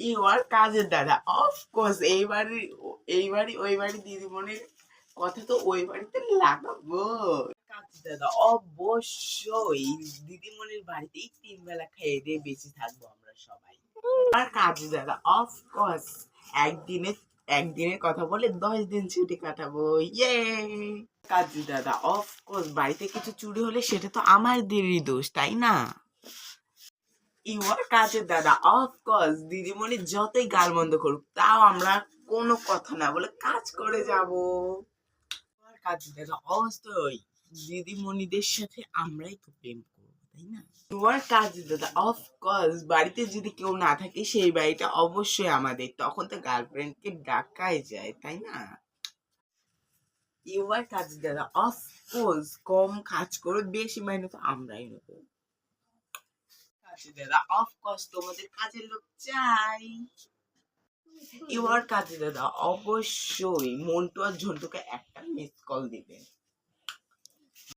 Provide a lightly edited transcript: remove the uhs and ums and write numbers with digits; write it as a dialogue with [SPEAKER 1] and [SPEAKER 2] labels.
[SPEAKER 1] Your কাজের দাদা, of course এই বাড়ি ওই বাড়ি দিদিমণির কথা তো ওই বাড়িতে লাগাবো। কাজের দাদা অবশ্যই দিদিমণির বাড়িতেই 3 বেলা খেয়ে দিয়ে বেঁচে থাকবো আমরা সবাই। আর কাজের দাদা অফকোর্স একদিনে একদিনের কথা বলে 10 দিন ছুটি কাটাবো, ইয়ে। কাজের দাদা অফকোর্স বাড়িতে কিছু চুরি হলে সেটা তো আমাদেরই দোষ, তাই না? ইউর কাজের দাদা অফকোর্স দিদিমণি যতই গালমন্দ করুক তাও আমরা কোনো কথা না বলে কাজ করে যাব। আর কাজের দাদা অবশ্যই দিদিমণিদের সাথে আমরাই তো প্রেম করবো, তাই না? তোমার কাজের দাদা অফকোর্স বাড়িতে যদি কেউ না থাকে সেই বাড়িটা অবশ্যই আমাদের, তখন তো গার্লফ্রেন্ডকে ডাকাই যায়, তাই না? ইউর কাজের দাদা অফকোর্স কম কাজ করে বেশি মাইনে তো আমরাই নেবো। দাদা অফকোর্স তোমাদের কাজের লোক চাই। এবার কাজে দাদা অবশ্যই মন্টু আর ঝন্টুকে একটা মিস কল দিবেন।